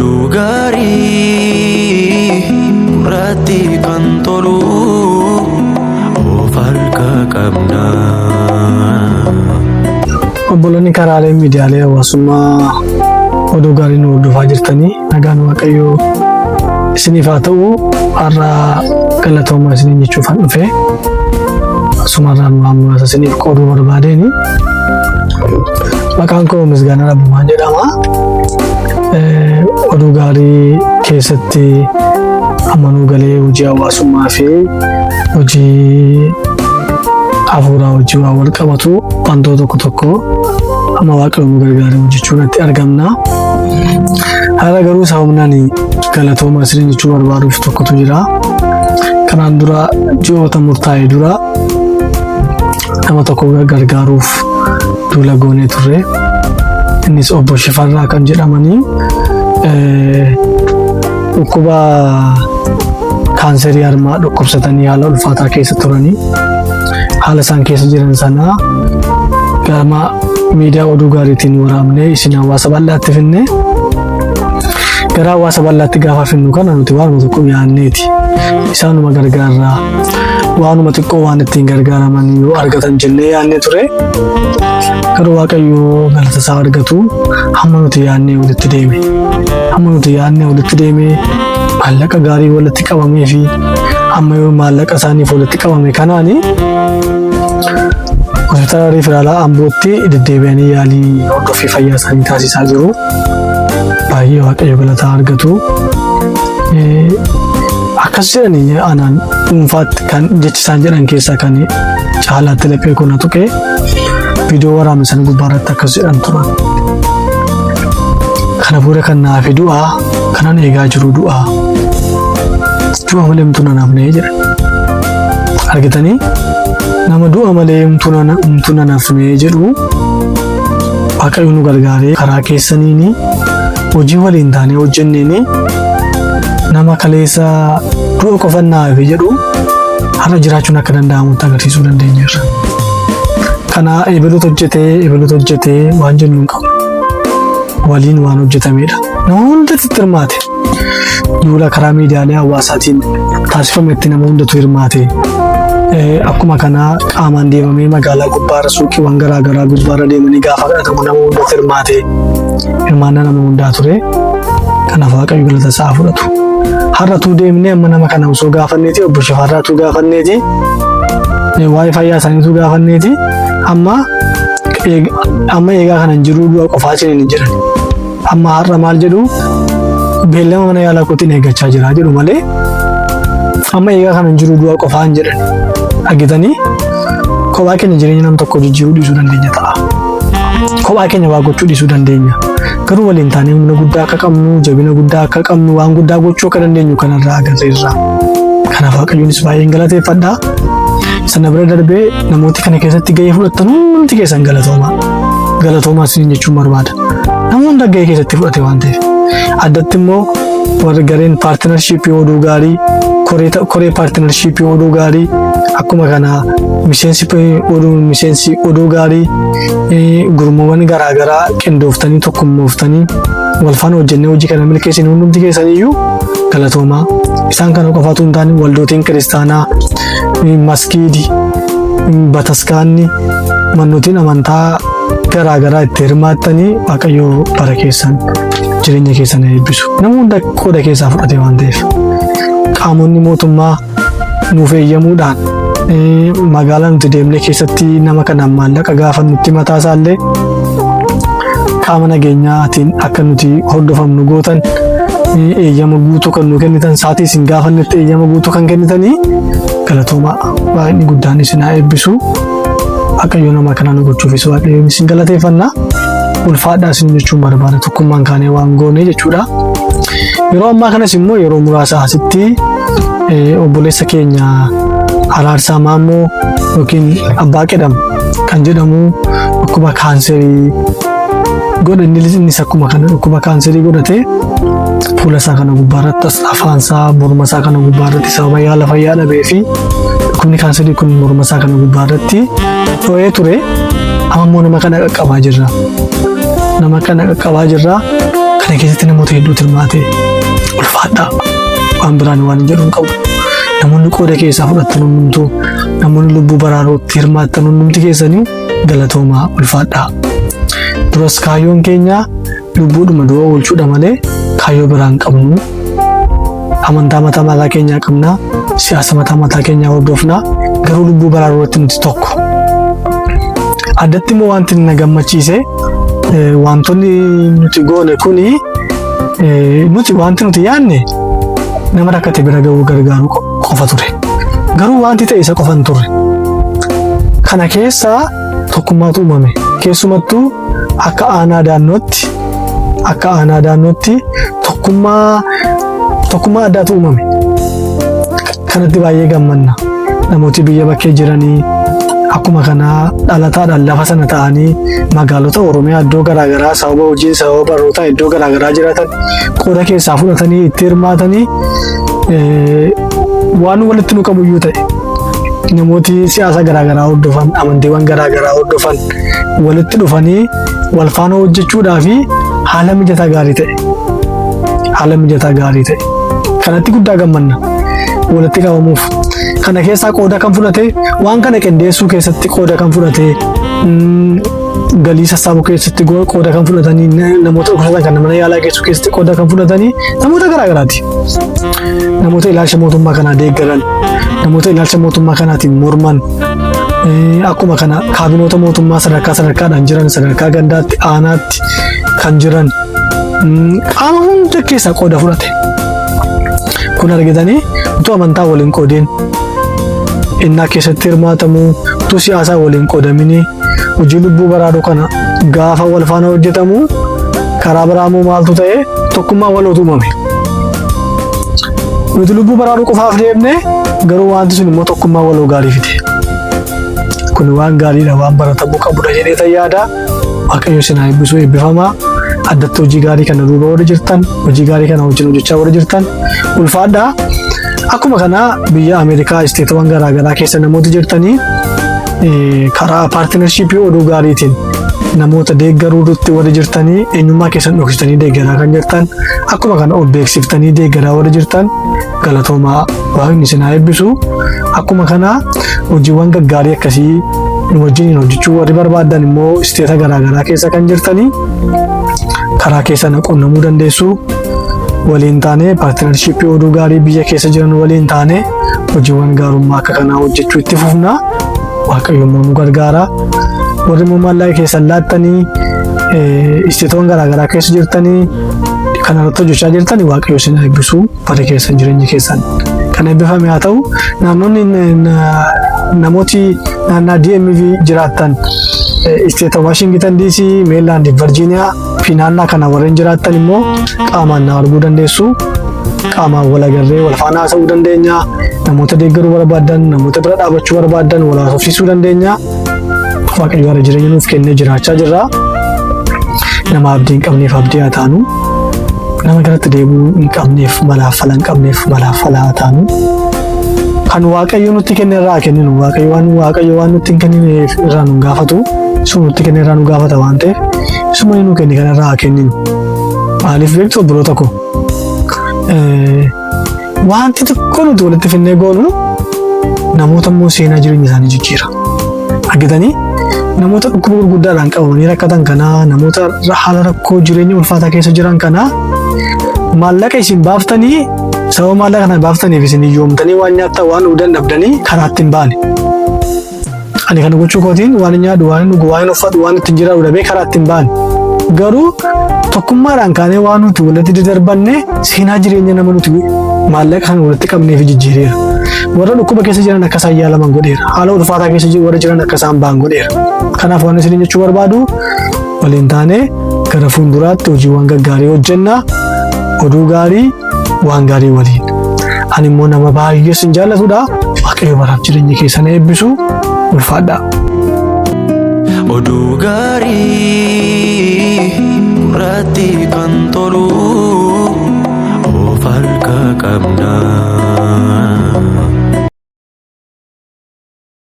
Odugari Kurati kantolu Ofalka kabna Obbolonni karaalee miidiyaalee hawaasummaa oduu gaarii nu hordofaa jirtanii nagaan waaqayyoo isiniif haa ta'u. Har'a galatoomaa isiniin jechuufan dhufe asumarraan waan muraasa isiniif qooduu barbaadeeni. Maqaan koo Misgaanaa Rabbumaan jedhama. Oduu gaarii keessatti amanuu galee hojii hawaasummaa fi hojii hafuuraa hojii waan wal qabatu wantoota tokko tokko amma waaqayyo nu gargaaree hojjechuu irratti argamna. Har'a garuu sababnaan galatoomaa isiniin jechuu barbaaduuf tokkotu jira. Kanaan dura ji'oota murtaa'e dura nama tokko gargaaruuf duula goonee turre. Innis obbo Shifarraa kan jedhamanii dhukkuba kaanserii harmaa dhukkubsatanii haala ulfaataa keessa turanii haala isaan keessa jiran sana gama miidiyaa oduu gaariitiin waraabnee isin hawaasa bal'aatti finne. Gara hawaasa bal'aatti gaafa finnu kana nuti waanuma tokko yaadneeti isaanuma gargaarraa waanuma xiqqoo waan ittiin gargaaraman yoo argatan jennee yaadnee ture. Garuu waaqayyoo galata isaa argatu hamma nuti yaadnee walitti deeme maallaqa gaarii walitti qabamee fi amma yoo maallaqa isaaniif walitti qabame kanaani hospitaala riifiraalaa Ambootti deddeebi'anii yaalii hordoffii fayyaa isaanii taasisaa jiru. Baay'ee waaqayyo galata argatu. Akkas jedhanii anaan dhuunfaatti kan jechisaan jedhan keessaa kan caalaatti laphee koo na tuqe viidiyoo waraabne sana gubbaarratti akkas jedhan turan. Kana booda kan naa fi du'aa kanan eegaa jiru du'aa malee himtuu na nafnee jedhan. Argitanii nama du'a malee himtuu na nafnee jedhu waaqayyo nu gargaaree karaa keessaniini hojii waliin taanee hojjenneeni nama kaleessa du'a qofa naaf jedhu har'a jiraachuun akka danda'amutti agarsiisuu dandeenyeerra. Kana ebeluutu hojjetee waan jennu hin qabu. Waliin waan hojjetamedha. Nama hundatti hirmaate. Duula karaa miidiyaalee hawaasaatiin taasifametti nama hundatu hirmaate. Akkuma kana qaamaan deemamee magaalaa gubbaarra suuqiiwwan garaagaraa gubbaarra deemanii gaafa kadhatamu nama hundatti hirmaate. Hirmaannaa nama hundaa ture. Kanaaf waaqayyo galata isaa fudhatu. Har'atuu deemnee amma nama kana osoo gaafanneeti obbo Shifarraatuu gaafanneeti waa'ee fayyaa isaaniitu gaafanneeti amma eegaa kanan jiru du'a qofaa hin jiran. Amma har'a maal jedhu beellama mana yaalaa kootiin eeggachaa jira jedhu malee amma eegaa kanan jiru du'a qofaa hin jedhan. Argitanii kophaa keenya jireenya nam tokko jijjiiruu dhiisuu dandeenya ta'a. Kophaa keenya waa gochuu dhiisuu dandeenya. Garuu waliin taanee humna guddaa akka qabnu, jabina guddaa akka qabnu, waan guddaa gochuu akka dandeenyu kanarraa agarreerra. Kanaaf waaqayyoonis baay'een galateeffadha. Sana bira darbee namooti kana keessatti gahee fudhatan hundi keessan galatoomaa isiniin jechuun barbaada. Nama hunda gahee keessatti fudhate waan ta'eef. Addatti immoo warri gareen paartinarshiippii oduu gaarii, koree paartinarshiippii oduu gaarii, akkuma kana miseensi oduu gaarii, gurmuuwwan garaagaraa qindooftanii tokkummooftanii wal faana hojjennee hojii kana milkeessin hundumti keessaniyyuu galatoomaa. Isaan kana qofaatu hin taane waldootiin kiristaanaa, maskiidii, bataskaanni, mannootiin amantaa garaagaraa itti hirmaattanii waaqayyoo bara keessan jireenya keessan eebbisu. Nama hunda qooda keessaa fudhate waan ta'eef qaamonni mootummaa nuuf eeyyamuudhaan magaalaa nuti deemnee keessatti nama kanaan maallaqa gaafa nutti mataa isaallee qaama nageenyaatiin akka nuti hordofamnu gootan eeyyama guutuu kan nu kennitan saatii isin gaafannetti eeyyama guutuu kan kennitanii galatoomaa baay'inni guddaan isin haa eebbisu. Waaqayyo nama kana nu gochuufis waaqayyoon isin galateeffanna. Ulfaadhaa isin jechuun barbaada tokkummaan kaanee waan goone jechuudha. Yeroo ammaa kanas immoo yeroo muraasa asitti obboleessa keenya Araarsaa Maammoo yookiin Abbaa Qedam kan jedhamu dhukkuba kaanserii godhe. Innis akkuma kana dhukkuba kaanserii godhate fuula isaa kana gubbaarratti afaan isaa morma isaa kana gubbaarratti sababa yaala fayyaa dhabee fi dhukkubni kaanserii kun morma isaa kana gubbaarratti dho'ee ture. Amma immoo nama kana qaqqabaa jirra. Kana keessatti nama namoota hedduu tirmaate ulfaadhaa waan biraan waan hin jedhuun qabu. Namoonni qooda keessaa fudhattan hundumtuu namoonni lubbuu baraaruutti hirmaattan hundumti keessanii galatoomaa ulfaadhaa. Duras kaayyoon keenya lubbuudhuma du'a oolchuudha malee kaayyoo biraan qabnu. Amantaa mataa mataa keenyaa qabna, siyaasa mataa mataa keenyaa hordofna, garuu lubbuu baraaruutti nuti tokko. Addatti immoo wanti na gammachiise wantoonni nuti goone kuni wanti nuti yaadne nama rakkate bira ga'uu gargaaru qofa ture. Garuu wanti ta'e isa qofa hin turre. Kana keessaa tokkummaatu uumame. Keessumattuu akka aanaa daannootti tokkummaa addaatu uumame. Kanatti baay'ee gammanna. Namooti biyya bakkee jiranii akkuma kanaa dhalataadhaan lafa sana ta'anii magaalota Oromiyaa iddoo garaagaraa sababa hojii sababa barnootaa iddoo garaagaraa jiraatan qooda keessaa fudhatanii itti hirmaatanii waan walitti nu qabuyyuu ta'e namooti siyaasa garaagaraa hordofan amantiiwwan garaagaraa hordofan walitti dhufanii wal faana hojjechuudhaa fi haala mijataa gaarii ta'e kanatti guddaa gammanna walitti qabamuuf. Kana keessaa qooda kan fudhate waan kana qindeessuu keessatti qooda kan fudhate galii sassaabuu keessatti qooda kan fudhatanii namoota dhukkubsatan kan mana yaalaa geessuu keessatti qooda kan fudhatanii namoota garaagaraati. Namoota ilaalcha mootummaa kanaa deeggaran, namoota ilaalcha mootummaa kanaatiin morman, akkuma kana kaabinoota mootummaa sadarkaadhaan jiran sadarkaa gandaatti aanaatti kan jiran qaama hunda keessaa qooda fudhate. Kun argitanii utuu amantaa waliin qoodeen innaa keessatti hirmaatamu utuu siyaasaa waliin qoodamini hojii lubbuu baraaruu kana gaafa wal faana hojjetamu karaa biraamoo maaltu ta'e tokkummaa walootu uumame. Nuti lubbuu baraaruu qofaaf deemne garuu wanti sun immoo tokkummaa waloo gaarii fide. Kun waan gaariidha waan baratamuu qabudha jedhee yaada. Waaqayyo isin haa eebbisu eebbifamaa. Addatti hojii gaarii kana duuba warra jirtan hojii gaarii kana wajjin hojjechaa warra jirtan ulfaadhaa. Akkuma kana biyya Ameerikaa isteetawwan garaagaraa keessa namoota jirtanii karaa paartinarshiipii oduu gaariitiin namoota deeggaruutti warra jirtanii eenyummaa keessan dhoksitanii deeggaraa kan jirtan akkuma kana ol beeksiftanii deeggaraa warra jirtan galatoomaa waaqni isin haa eebbisu. Akkuma kana hojiiwwan gaggaarii akkasii nu wajjin hojjechuu warri barbaadan immoo isteeta garaagaraa keessa kan jirtanii karaa keessan quunnamuu dandeessu. Waliin taane paartinarshiipii oduu gaarii biyya keessa jiran waliin taane hojiiwwan gaarummaa akka kanaa hojjechuu itti fufna. Waaqayyo nu gargaara. Warri immoo maallaqa keessan laattanii isteetawwan garaagaraa keessa jirtanii kanarratti hojjechaa jirtanii waaqayyo isin haa eebbisu bara keessan jireenyi keessan kan eebbifame haa ta'u. Namooti naannaa DMV jiraattan isteeta Washington DC, Meerilaand, Virgiiniyaa fi naannaa kana warreen jiraattan immoo qaamaan na arguu dandeessu. Qaamaan wal agarree wal faana haasa'uu dandeenya. Namoota deeggaruu barbaadan, namoota bira dhaabachuu barbaadan wal haasofsiisuu dandeenya. Waaqayyo bara jireenya nuuf kennee jiraachaa jirra. Nama abdii hin qabneef abdii haa taanu. Nama garatti deebi'uu hin qabneef malaaf fala hin qabneef malaaf fala haa taanu. Kan waaqayyo nutti kenne irraa kenninu waaqayyo waan nutti hin kennine irraa nu gaafatu. Isuma nutti kenne irraa nu gaafata waan ta'eef isuma nu kenne kana irraa kenninu. Maaliif beektu obboloota koo? Wanti tokko nuti walitti finnee goonu namoota immoo seenaa jireenya isaanii jijjiira. Argitanii namoota dhukkuba gurguddaadhaan qabamanii rakkatan kanaa namoota haala rakkoo jireenya ulfaataa keessa jiran kanaa maallaqa isin baaftanii sababa maallaqa kana baaftaniif isin hiyyoomtanii waan nyaattan waan dhugan dhabdanii karaa ittiin baane. Ani kana gochuu kootiin waan nyaadhu waan dhugu waan uffatu waan ittiin jiraatu dhabee karaa ittiin baane. Garuu tokkummaadhaan kaanee waan nuti walitti dadarbanne seenaa jireenya nama nuti maallaqa kana walitti qabneef jijjiireera. Warra dhukkuba keessa jiran akka isaan yaalaman godheera. Haala ulfaataa keessa warra jiran akka isaan ba'an godheera. Kanaaf waan isin jechuu barbaadu waliin taanee gara fuulduraatti hojiiwwan gaggaarii hojjenna. Oduu gaarii waan gaarii waliin. Ani immoo nama baay'ee sin jaallatudha. Waaqayyo baraaf jireenya keessan eebbisu ulfaadha. Oduu gaarii gurratti kan tolu of harka qabna.